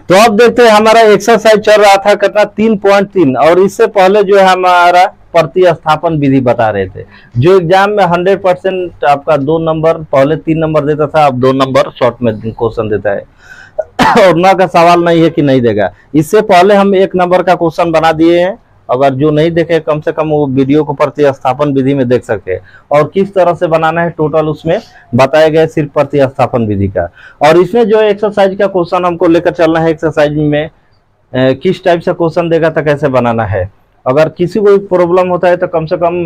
तो अब देखते हैं हमारा एक्सरसाइज चल रहा था कितना 3.3 और इससे पहले जो है हमारा प्रतिस्थापन विधि बता रहे थे। जो एग्जाम में 100% आपका 2 नंबर, पहले 3 नंबर देता था, अब 2 नंबर शॉर्ट में क्वेश्चन देता है और ना का सवाल नहीं है कि नहीं देगा। इससे पहले हम 1 नंबर का क्वेश्चन बना दिए हैं। अगर जो नहीं देखे कम से कम वो वीडियो को प्रतिस्थापन विधि में देख सकते हैं और किस तरह से बनाना है टोटल उसमें बताया गया सिर्फ प्रतिस्थापन विधि का। और इसमें जो एक्सरसाइज का क्वेश्चन हमको लेकर चलना है, एक्सरसाइज में किस टाइप से क्वेश्चन देगा तो कैसे बनाना है। अगर किसी को प्रॉब्लम होता है तो कम से कम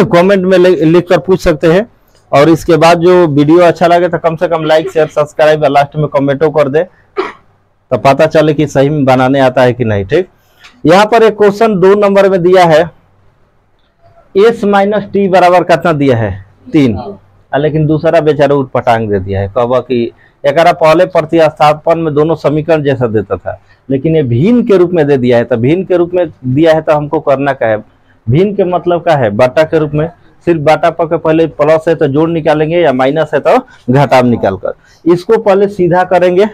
कमेंट में लिख कर पूछ सकते हैं। और इसके बाद जो वीडियो अच्छा लगे तो कम से कम लाइक शेयर सब्सक्राइब लास्ट में कमेंटो कर दे तो पता चले कि सही में बनाने आता है कि नहीं। ठीक, यहाँ पर एक क्वेश्चन 2 नंबर में दिया है, s माइनस टी बराबर कितना दिया है 3, लेकिन दूसरा बेचारा उठपटांग दे दिया है। कहा कि एक पहले प्रतिस्थापन में दोनों समीकरण जैसा देता था, लेकिन ये भिन्न के रूप में दे दिया है। तो भिन्न के रूप में दिया है तो हमको करना क्या है, भिन्न के मतलब क्या है, बटा के रूप में। सिर्फ बटा पर के पहले प्लस है तो जोड़ निकालेंगे या माइनस है तो घटाव निकाल कर इसको पहले सीधा करेंगे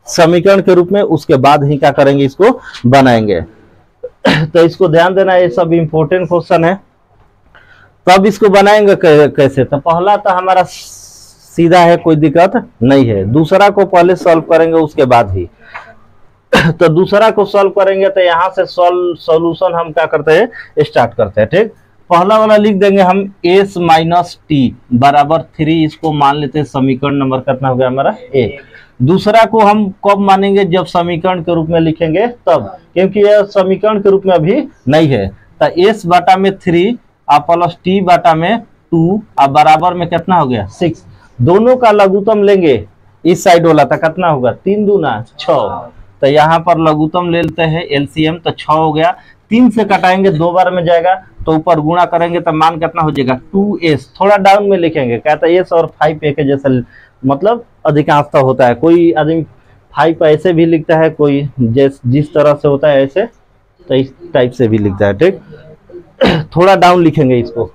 समीकरण के रूप में, उसके बाद ही क्या करेंगे, इसको बनाएंगे। तो इसको ध्यान देना, ये सब इंपॉर्टेंट क्वेश्चन है। तब इसको बनाएंगे कैसे, तो पहला तो हमारा सीधा है, कोई दिक्कत नहीं है। दूसरा को पहले सॉल्व करेंगे उसके बाद ही। तो दूसरा को सॉल्व करेंगे तो यहाँ से सॉल्यूशन हम क्या करते हैं, स्टार्ट करते हैं। ठीक, पहला वाला लिख देंगे हम s माइनस टी बराबर 3, इसको मान लेते हैं समीकरण नंबर कितना हो गया हमारा 1। दूसरा को हम कब मानेंगे, जब समीकरण के रूप में लिखेंगे तब, क्योंकि यह समीकरण के रूप में अभी नहीं है। तो s बटा में 3 और प्लस टी बटा में 2 और बराबर में कितना हो गया 6। दोनों का लघुत्तम लेंगे, इस साइड वाला था कितना होगा 3 दूना 6। तो यहाँ पर लघुत्तम ले लेते हैं एलसीएम, तो 6 हो गया। 3 से कटाएंगे 2 बार में जाएगा तो ऊपर गुणा करेंगे तो मान कितना हो जाएगा 2s। थोड़ा डाउन में लिखेंगे, कहता है s और 5 एक जैसा मतलब अधिकांशता होता है। कोई आदमी 5 ऐसे भी लिखता है, कोई जिस तरह से होता है ऐसे, तो इस टाइप से भी लिखता है। ठीक, थोड़ा डाउन लिखेंगे इसको।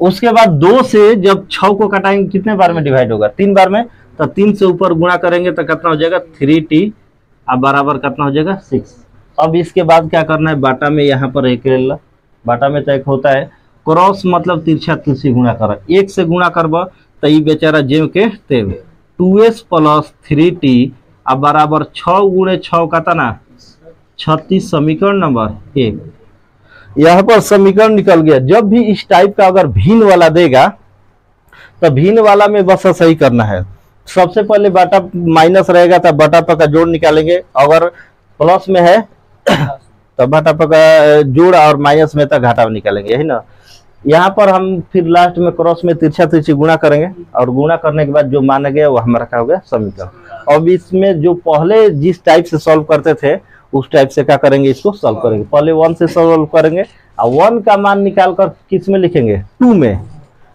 उसके बाद 2 से जब 6 को कटाएंगे कितने बार में डिवाइड होगा, 3 बार में। तो 3 से ऊपर गुणा करेंगे तो कितना हो जाएगा 3t और बराबर कितना हो जाएगा 6। अब इसके बाद क्या करना है, बाटा में यहाँ पर एक ले ला, बाटा में तो एक होता है क्रॉस मतलब तिरछा तिरछी गुणा कर, 1 से गुणा करब तो ये बेचारा जेव के तेव 2s प्लस 3t और बराबर 6 गुणे 6 का तना 36 समीकरण नंबर 1। यहाँ पर समीकरण निकल गया। जब भी इस टाइप का अगर भिन्न वाला देगा तो भिन्न वाला में बस सही करना है। सबसे पहले बाटा माइनस रहेगा तो बाटा पर का जोड़ निकालेंगे, अगर प्लस में है तो बाटा पर का जोड़ और माइनस में तो घटाव निकालेंगे, यही ना। यहाँ पर हम फिर लास्ट में क्रॉस में तिरछा तिरछी गुणा करेंगे और गुणा करने के बाद जो माना गया वो हमारा क्या हो गया समीकरण। अब इसमें जो पहले जिस टाइप से सॉल्व करते थे उस टाइप से क्या करेंगे, इसको सॉल्व करेंगे। पहले 1 से सॉल्व करेंगे और 1 का मान निकाल कर किस में लिखेंगे 2 में,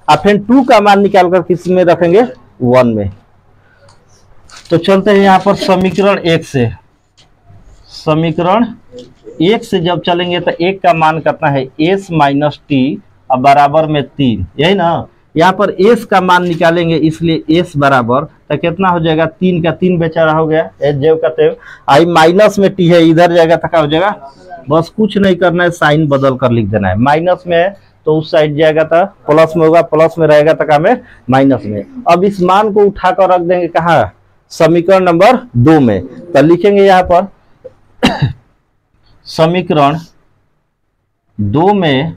और फिर 2 का मान निकाल कर किस में रखेंगे 1 में। तो चलते हैं यहाँ पर समीकरण 1 से। समीकरण 1 से जब चलेंगे तो 1 का मान कितना है s माइनस टी और बराबर में 3, यही ना। यहाँ पर s का मान निकालेंगे, इसलिए s बराबर तो कितना हो जाएगा 3 का 3 बेचारा हो गया, जेव का तेव। आई माइनस में t है, इधर जाएगा तो क्या हो जाएगा, बस कुछ नहीं करना है, साइन बदल कर लिख देना है। माइनस में है तो उस साइड जाएगा तो प्लस में होगा, प्लस में रहेगा तो क्या में माइनस में। अब इस मान को उठाकर रख देंगे कहाँ, समीकरण नंबर 2 में। तो लिखेंगे यहाँ पर समीकरण 2 में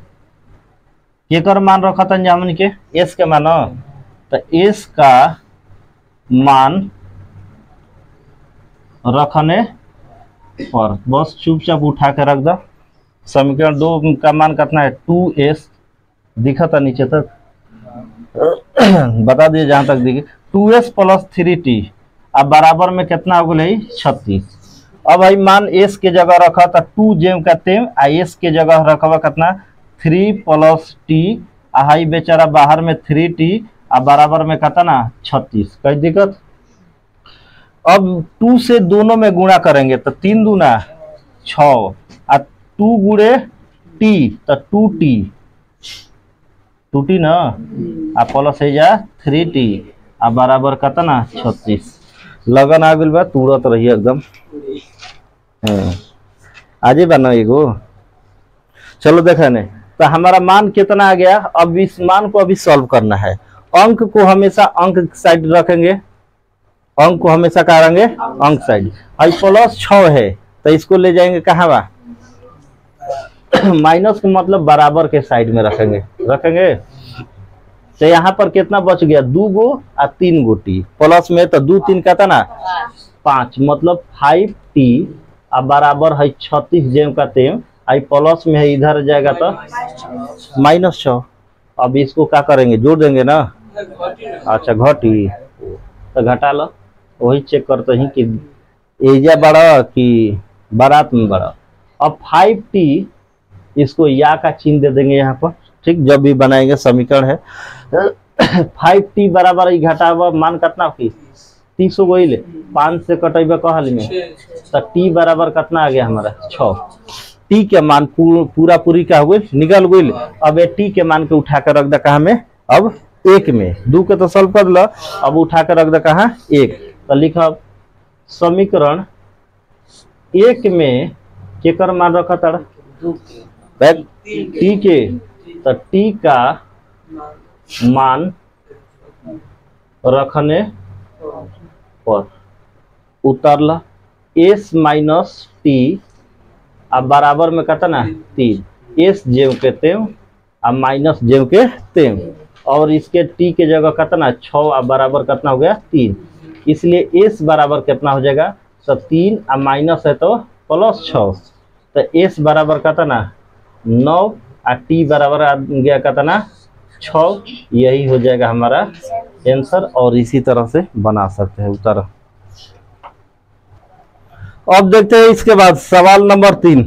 केकर मान रखा था जामन के s के मान, तो s का मान रखने पर बस चुपचाप उठा के रख दो। समीकरण 2 का मान कितना है 2s, दिखा था नीचे तक बता दिए जहां तक दिखे, 2s प्लस 3t अब बराबर में कितना हो गया 36। अब भाई मान s के जगह रखा था 2 जेम का तेम, s के जगह रखा कितना 3 प्लस t, हाई बेचारा बाहर में 3t और बराबर में कितना 36। कोई दिक्कत। अब 2 से दोनों में गुणा करेंगे तो 3 दूना 6 और 2 गुणे t तो 2t ना, आ प्लस है जा 3t और बराबर कितना 36। लगन आ गई बा, तुरंत रही एकदम। आजे बना एगो। चलो देखा नहीं, तो हमारा मान कितना आ गया। अब इस मान को अभी सॉल्व करना है। अंक को हमेशा अंक साइड रखेंगे, अंक को हमेशा कहाँ रखेंगे, अंक साइड। अब +6 है तो इसको ले जाएंगे कहाँ बा, माइनस का मतलब बराबर के साइड में रखेंगे, रखेंगे। तो यहाँ पर कितना बच गया, 2 गो और 3 गो टी, प्लस में तो 2 3 का था ना 5, मतलब 5t अब बराबर है 36 जेम का तेम। आई प्लस में है, इधर जाएगा तो -6। अब इसको क्या करेंगे, जोड़ देंगे ना। अच्छा घटी, तो घटा लो, वही चेक करते हैं कि एजा बड़ा कि बारात में बड़ा। अब 5t इसको या का चिन्ह दे देंगे यहाँ पर, ठीक। जब भी बनाएंगे समीकरण है 5t बराबर ही घटावा मान कितना की 30 हो गई, 5 से कटेबा कहल में, तो t बराबर कितना आ गया हमारा 6। t के मान पूरा पूरी का हुए निकल गई। अब ये t के मान के उठा कर रख दे कहाँ में, अब 1 में। 2 के तो सॉल्व कर लो, अब उठा कर रख दे कहाँ 1। तो लिखा समीकरण 1 में केकर मान रखा था t के, तो t का मान रखने पर उतरला s माइनस t अब बराबर में कहता ना 3, s जेव के तेम अब माइनस जेव के तेम, और इसके t के जगह कहता ना 6 अब बराबर कितना हो गया 3। इसलिए s बराबर कितना हो जाएगा, तो 3 अब माइनस है तो +6, तो s बराबर कहता ना 9 और t बराबर आ गया कहता ना 6। यही हो जाएगा हमारा आंसर, और इसी तरह से बना सकते हैं उत्तर। अब देखते हैं इसके बाद सवाल नंबर 3।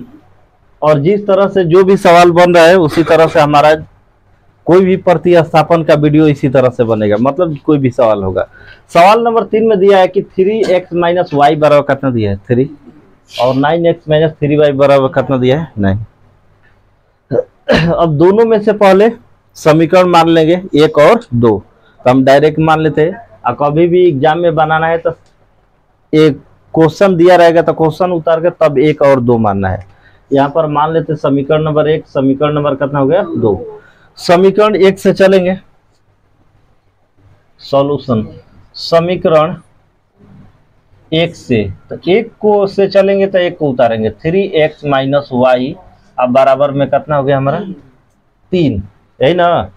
और जिस तरह से जो भी सवाल बन रहा है उसी तरह से हमारा कोई भी प्रतिस्थापन का वीडियो इसी तरह से बनेगा, मतलब कोई भी सवाल होगा। सवाल नंबर 3 में दिया है कि 3x - y बराबर कितना दिया है 3, और 9x - 3y बराबर कितना दिया है 9। अब दोनों में से पहले समीकरण मान लेंगे 1 और 2, तो हम डायरेक्ट मान लेते हैं। और कभी भी एग्जाम में बनाना है तो एक क्वेश्चन दिया रहेगा तो क्वेश्चन उतार के तब 1 और 2 मानना है। यहाँ पर मान लेते समीकरण नंबर 1, समीकरण नंबर कितना हो गया 2। समीकरण 1 से चलेंगे, सॉल्यूशन समीकरण 1 से, तो 1 को से चलेंगे तो 1 को उतारेंगे, 3x - y अब बराबर में कितना हो गया हमारा 3, यही ना।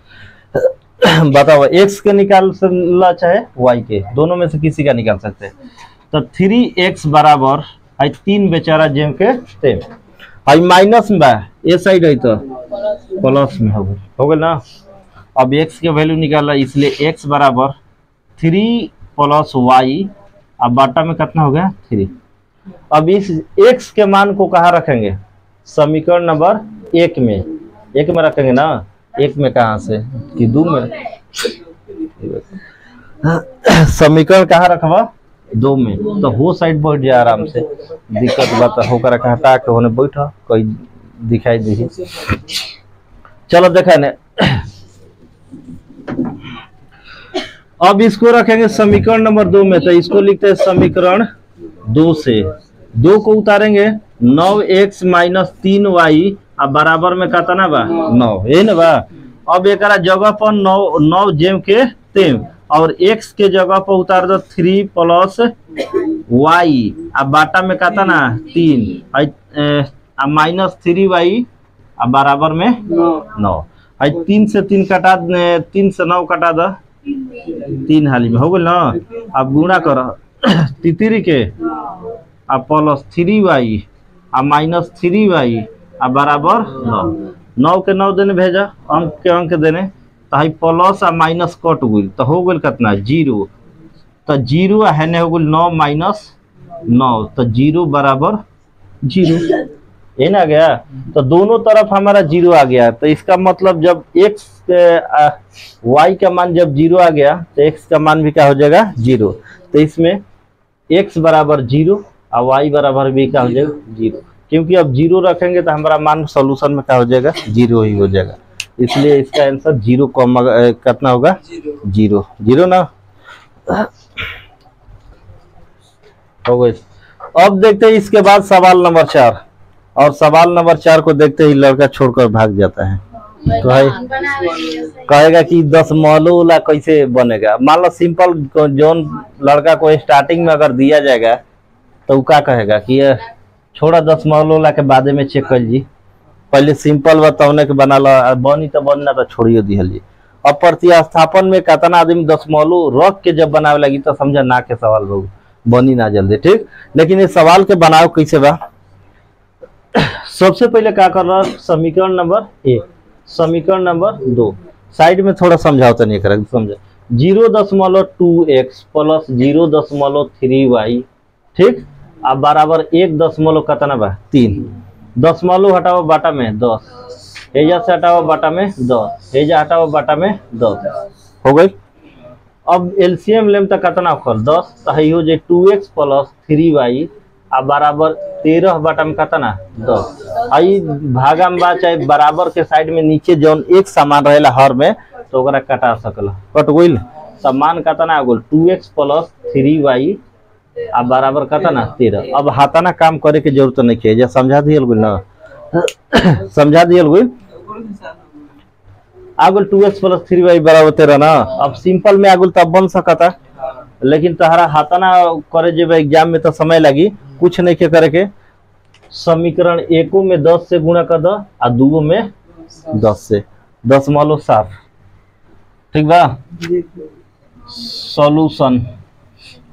बताओ x के निकाल सकला चाहे y के, दोनों में से किसी का निकाल सकते हैं। तो 3x बराबर है 3 बेचारा जेम के तेम, है माइनस में ये साइड है तो प्लस में हो गया ना। अब x के वैल्यू निकाला, इसलिए x बराबर 3 + y अब बाटा में कितना हो गया 3। अब इस x के मान को कहाँ रखेंगे, समीकरण नंबर 1 में, 1 में रखेंगे ना। 1 में कहाँ से कि 2 में, समीकरण कहाँ रखवा 2 में, तो हो साइड बैठ जाए आराम से, दिक्कत बात होकर हटा के होने बैठा कोई दिखाई दी। चलो देखा ने, अब इसको रखेंगे समीकरण नंबर 2 में, तो इसको लिखते हैं समीकरण 2 से 2 को उतारेंगे, 9x - 3y अब बराबर में कहता ना बा 9, यही ना बा। अब एक जगह पर 9 जेम के तेम, और x के जगह पर उतार दो 3 + y अब बाटा में कहता ना 3 -3y अब बराबर में 9। 3 से 3 कटा, 3 से 9 कटा दो, 3 हाली में हो गया ना। अब गुणा करो 3 के अब +3y अब -3y अब बराबर 9। 9 के 9 देने भेजा, अंक के अंक देने, तो है प्लस और माइनस कट गई, तो हो गई कितना 0, तो 0 है ने हो गई 9 - 9, तो 0 बराबर 0, ये ना गया। तो दोनों तरफ हमारा 0 आ गया, तो इसका मतलब जब x y का मान जब 0 आ गया तो x का मान भी क्या हो जाएगा 0। तो इसमें x बराबर 0 और y बराबर भी क्या हो जाएगा 0, क्योंकि अब 0 रखेंगे तो हमारा मान सॉल्यूशन में क्या हो जाएगा 0 ही हो जाएगा। इसलिए इसका आंसर 0 कितना होगा 0 0 ना। हो गई। अब देखते हैं इसके बाद सवाल नंबर 4, और सवाल नंबर 4 को देखते ही लड़का छोड़कर भाग जाता है। तो भाई कहेगा कि 10 वाला कैसे बनेगा। मान लो सिंपल जो लड़का को स्टार्टिंग में अगर दिया जाएगा तो वो क्या कहेगा कि ये छोड़ा 10 वाला के बाद में चेक कर जी, पहले सिंपल बताने के बना ला, बनी तो बनना तो छोड़ियो दिहल जी। अब प्रतिस्थापन में कितना आदमी 10 मौलू रख के जब बनावे लगी तो समझा ना के सवाल बहु बनी ना जल्दी, ठीक। लेकिन ये सवाल के बनाओ कैसे बा, सबसे पहले क्या कर रहा, समीकरण नंबर 1, समीकरण नंबर 2 साइड में थोड़ा समझाओ तो नहीं कर समझे। 0.2x प्लस 0.3y, ठीक। अब बराबर 1 कितना बा 3, 10 हटाओ बाटा में 10, हेजा से हटाओ बाटा में 10, हेजा हटाओ बाटा में 10, हो गई। अब एलसीएम लेम तक कितना होकर 10, तो हो जाए 2x प्लस 3y अब बराबर 13 बाटा में कितना 10। आई भागा में बा चाहे बराबर के साइड में नीचे जौन एक सामान रहेला हर में तो ओकरा कटा सकला, कट गइल। सामान कितना हो गइल 2x प्लस 3y अब बराबर कितना 13। अब हाथाना काम करे के जरूरत नहीं है, जे समझा दियल गइल ना समझा दियल गइल। आगुल 2x प्लस 3y बराबर 13 ना। अब सिंपल में आगुल तब बन सकता, लेकिन तहरा हाथाना करे जब एग्जाम में तो समय लगी, कुछ नहीं के करे के। समीकरण 1 में 10 से गुणा कर दो और 2 में 10 से, 10 मालो साफ, ठीक बा। सॉल्यूशन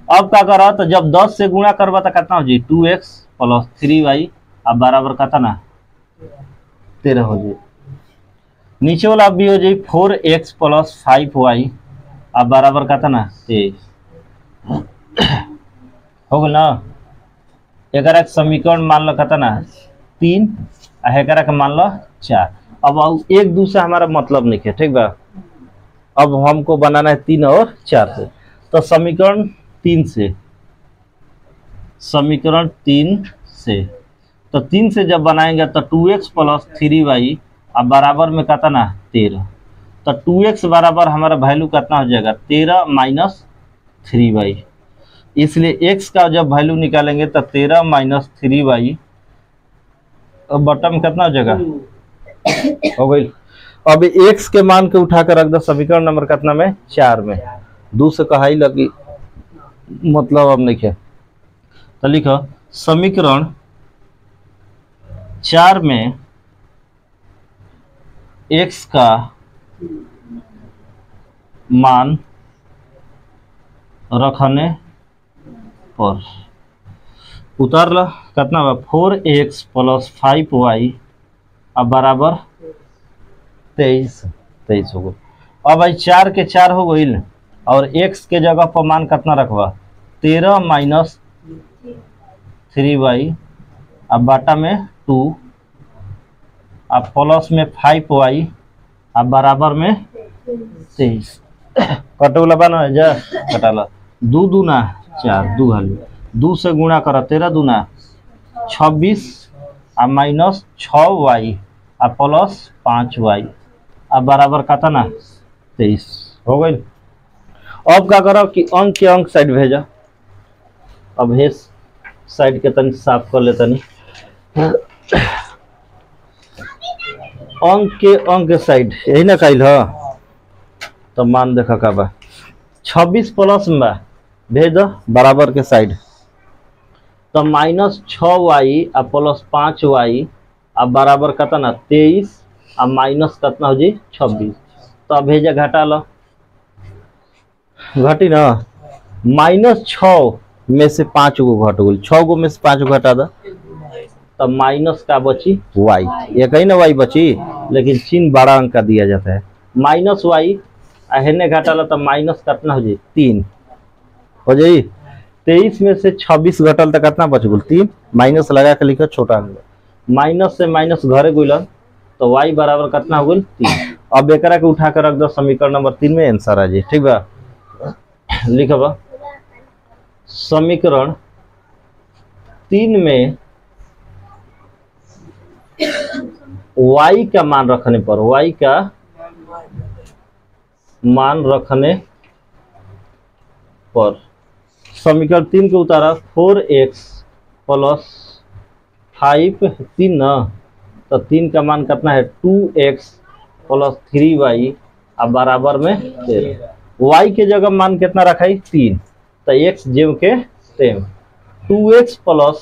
अब क्या करा, तो जब 10 से गुणा करवा तो कितना हो जाए 2x प्लस 3y अब बराबर कितना 13 हो जाए। नीचे वाला भी हो जाए 4x प्लस 5y अब बराबर कितना 23, हो गया ना। एक समीकरण मान लो कितना 3, एक मान लो 4। अब एक दूसरा हमारा मतलब नहीं है, ठीक बा। अब हमको बनाना है 3 और 4 से, तो समीकरण 3 से, समीकरण 3 से, तो 3 से जब बनाएंगे तो 2x प्लस 3y अब बराबर में कितना 13, तो 2x बराबर हमारा वैल्यू कितना हो जाएगा 13 माइनस 3y। इसलिए x का जब वैल्यू निकालेंगे तो 13 माइनस 3y अब बटन में कितना हो जाएगा हो गई। अब x के मान के उठा कर रख दो समीकरण नंबर कितना में 4 में, 2 से कहाई लगी मतलब अब नहीं है, तो लिखो समीकरण 4 में x का मान रखने पर उतार ला कितना 4x प्लस 5y अब बराबर 23 हो गई। अब भाई 4 के 4 हो गई और x के जगह पर मान कितना रखवा 13 माइनस 3y अब बाटा में 2 अब प्लस में 5y अब बराबर में 23। कटोला बना है जा कटाला 2 दूना 4 2 हाल 2 से गुणा करा 13 दूना 26 अब माइनस 6y अब प्लस 5y अब बराबर कितना 23 हो गई। अब क्या करो कि अंक के अंक साइड भेजा, अब हे साइड के तनी साफ कर ले तनी, अंक के अंक साइड यही ना कल ह, तो मान देखा का बा 26 प्लस में बा भेज दो बराबर के साइड, तो माइनस 6y अब प्लस 5y अब बराबर कितना 23 अब माइनस कितना हो जी 26, तो अब भेजा घटा लो घटी ना -6 में से 5 गो घट गई, 6 गो में से 5 गो घटा दो तो माइनस का बची y, एक ही ना y बची लेकिन चिन्ह बड़ा अंक का दिया जाता है माइनस y हेने घटा लो तो माइनस कितना हो जाए 3 हो जाए। 23 में से 26 घटल तो कितना बच गल 3, माइनस लगा के लिखो छोटा अंक, माइनस से माइनस घरे गुलन तो y बराबर कितना हो गल 3। अब एकरा के उठा कर रख दो समीकरण नंबर 3 में आंसर आ जाए, ठीक बा। लिखबा समीकरण 3 में y का मान रखने पर, y का मान रखने पर समीकरण 3 के उतारा 4x प्लस 5 3 ना, तो 3 का मान कितना है 2x प्लस 3y अब बराबर में 13। y के जगह मान कितना रखा है 3, तो x जेव के सेम 2x प्लस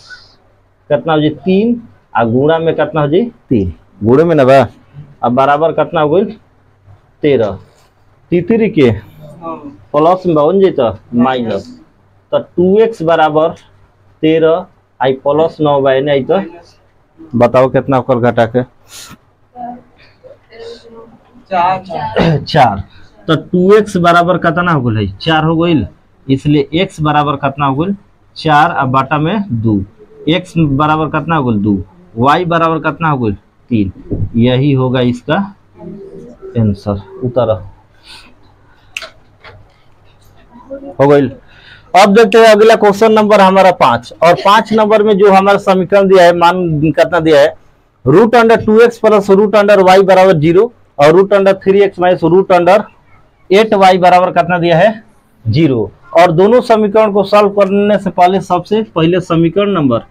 कितना हो जी 3 आ गुणा में कितना हो जी 3 गुणे में ना बा, अब बराबर कितना हो गई 13। तीसरी के प्लस में बन जाता माइनस, तो 2x बराबर 13 आई प्लस 9 बाई नहीं तो बताओ कितना ओकर घटा के 4। तो 2x बराबर कितना हो गई 4 हो गई, इसलिए x बराबर कितना हो गई 4 अब बाटा में 2, x बराबर कितना हो गई 2, y बराबर कितना हो गई 3। यही होगा इसका आंसर, उत्तर हो गई। अब देखते हैं अगला क्वेश्चन नंबर हमारा 5, और 5 नंबर में जो हमारा समीकरण दिया है मान कितना दिया है root under 2x plus root under y बराबर 0 और root under 3x minus root under 8y बराबर कितना दिया है 0। और दोनों समीकरण को सॉल्व करने से पहले सबसे पहले समीकरण नंबर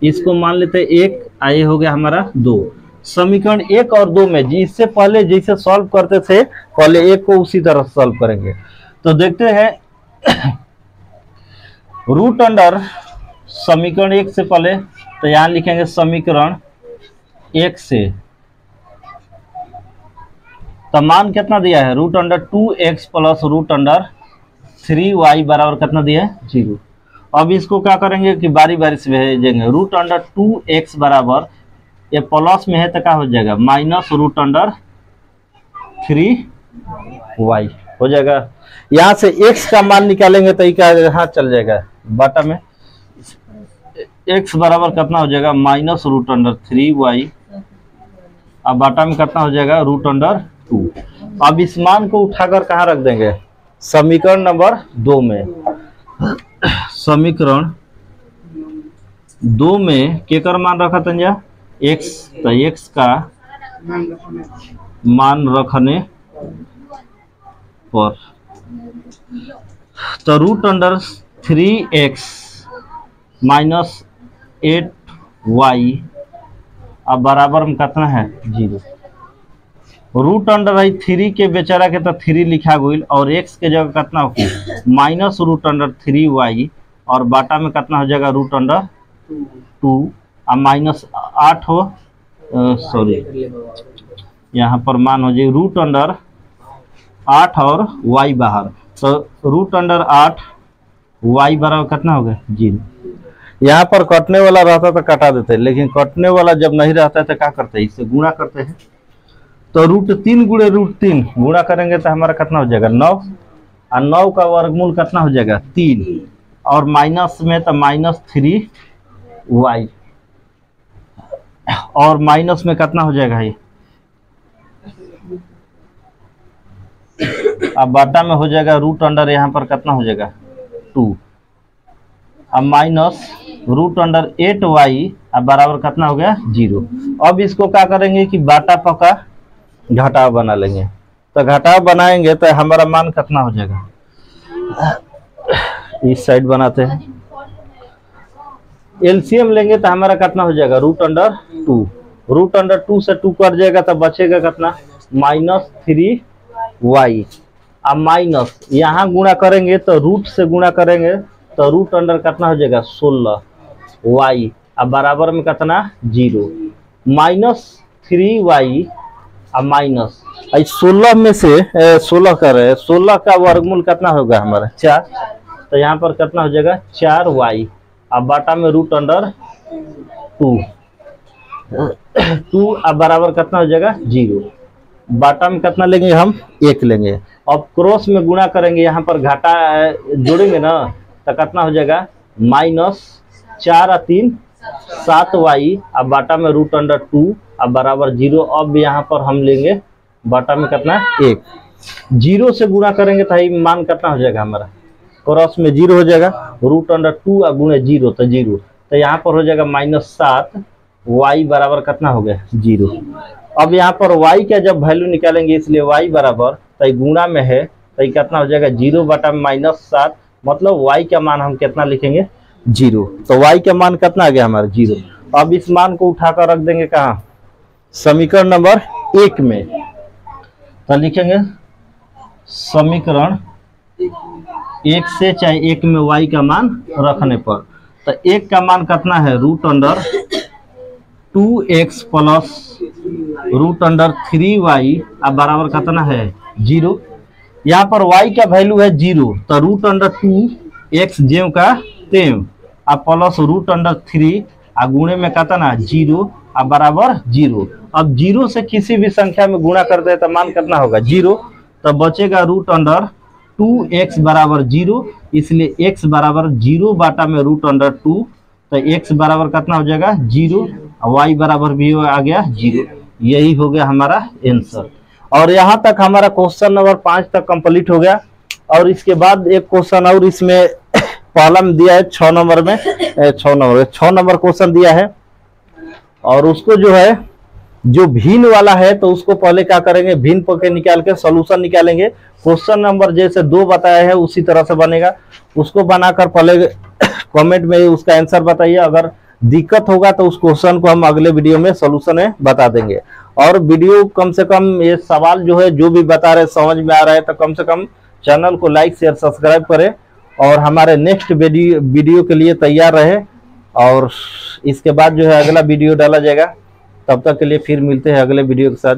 इसको मान लेते हैं 1, आए हो गया हमारा 2। समीकरण 1 और 2 में जिससे पहले जैसे सॉल्व करते थे पहले 1 को उसी तरह सॉल्व करेंगे। तो देखते हैं रूट अंडर समीकरण 1 से पहले तो यहाँ लिखेंगे समीकरण 1 से, तो मान कितना दिया है root under 2x plus root under 3y बराबर कितना दिया है 0। अब इसको क्या करेंगे कि बारी बारी से भेजेंगे। रूट अंडर 2x बराबर ये प्लस में है तो क्या हो जाएगा माइनस रूट अंडर 3y हो जाएगा। यहाँ से x का मान निकालेंगे तो क्या यहाँ चल जाएगा बाटा में, x बराबर कितना हो जाएगा माइनस रूट अंडर 3y अब बाटा में कितना हो जाएगा रूट अंडर 2। अब इस मान को उठाकर कहाँ रख देंगे समीकरण नंबर 2 में। समीकरण 2 में केकर मान रखा तंजा x, तो x का मान रखने पर तो root under 3x minus 8y अब बराबर में कितना है 0। रूट अंडर है 3 के बेचारा के तो 3 लिखा गई और x के जगह कितना हो माइनस रूट अंडर 3y और बाटा में कितना हो जाएगा रूट अंडर 2 और माइनस 8 हो सॉरी यहाँ पर मान हो जाए रूट अंडर 8 और y बाहर, तो रूट अंडर 8 y बराबर कितना हो गया 0। यहाँ पर कटने वाला रहता तो कटा देते, लेकिन कटने वाला जब नहीं रहता है तो क्या करते हैं इससे गुणा करते हैं। तो रूट 3 गुणे रूट 3 गुणा करेंगे तो हमारा कितना हो जाएगा 9 और 9 का वर्गमूल कितना हो जाएगा 3 और माइनस में तो माइनस 3y और माइनस में कितना हो जाएगा ये अब बाटा में हो जाएगा रूट अंडर यहाँ पर कितना हो जाएगा 2 अब माइनस रूट अंडर 8y अब बराबर कितना हो गया 0। अब इसको क्या करेंगे कि बाटा पका घटाव बना लेंगे, तो घटाव बनाएंगे तो हमारा मान कितना हो जाएगा इस साइड बनाते हैं एलसीएम लेंगे तो हमारा कितना हो जाएगा रूट अंडर 2, रूट अंडर 2 से 2 कट जाएगा तो बचेगा कितना माइनस 3y अब माइनस यहाँ गुणा करेंगे तो रूट से गुणा करेंगे तो रूट अंडर कितना हो जाएगा 16y अब बराबर में कितना 0 माइनस 3y अब माइनस 16 में से 16 कर रहे हैं 16 का वर्गमूल कितना होगा हमारा 4, तो यहाँ पर कितना हो जाएगा 4y अब बाटा में रूट अंडर 2 अब बराबर कितना हो जाएगा 0। बाटा में कितना लेंगे हम 1 लेंगे। अब क्रॉस में गुणा करेंगे यहाँ पर घाटा जोड़ेंगे ना तो कितना हो जाएगा माइनस 4 और 3 7y अब बाटा में रूट अंडर 2 अब बराबर 0। अब यहाँ पर हम लेंगे बाटा में कितना 1, 0 से गुणा करेंगे तो ये मान कितना हो जाएगा हमारा क्रॉस में 0 हो जाएगा रूट अंडर 2 और गुणे 0 तो 0, तो यहाँ पर हो जाएगा माइनस 7y बराबर कितना हो गया 0। अब यहाँ पर y का जब वैल्यू निकालेंगे इसलिए y बराबर तो गुणा में है तो कितना हो जाएगा 0 बटा में माइनस 7 मतलब y का मान हम कितना लिखेंगे 0। तो y का मान कितना आ गया हमारा 0। अब इस मान को उठाकर रख देंगे कहाँ, समीकरण नंबर 1 में। तो लिखेंगे समीकरण 1 से चाहे 1 में y का मान रखने पर, तो 1 का मान कितना है √2x प्लस √3y अब बराबर कितना है 0। यहाँ पर y का वैल्यू है 0, तो √2x ज्यों का त्यों अब प्लस √3 आ गुणे में कितना 0 अब बराबर 0। अब 0 से किसी भी संख्या में गुणा करते हैं तो मान कितना होगा 0, तो बचेगा √2x बराबर 0, इसलिए x बराबर 0 बाटा में √2, तो x बराबर कितना हो जाएगा 0, y बराबर भी आ गया 0। यही हो गया हमारा आंसर। और यहाँ तक हमारा क्वेश्चन नंबर 5 तक कंप्लीट हो गया। और इसके बाद एक क्वेश्चन और इसमें पहला में दिया है 6 नंबर क्वेश्चन दिया है, और उसको जो है जो भिन्न वाला है तो उसको पहले क्या करेंगे, भिन्न पके निकाल के सॉल्यूशन निकालेंगे। क्वेश्चन नंबर जैसे 2 बताया है उसी तरह से बनेगा, उसको बनाकर पहले कमेंट में उसका आंसर बताइए। अगर दिक्कत होगा तो उस क्वेश्चन को हम अगले वीडियो में सॉल्यूशन में बता देंगे। और वीडियो कम से कम ये सवाल जो है जो भी बता रहे समझ में आ रहा है तो कम से कम चैनल को लाइक शेयर सब्सक्राइब करें और हमारे नेक्स्ट वीडियो के लिए तैयार रहे। और इसके बाद जो है अगला वीडियो डाला जाएगा। तब तक के लिए फिर मिलते हैं अगले वीडियो के साथ।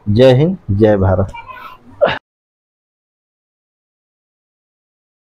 जय हिंद, जय भारत।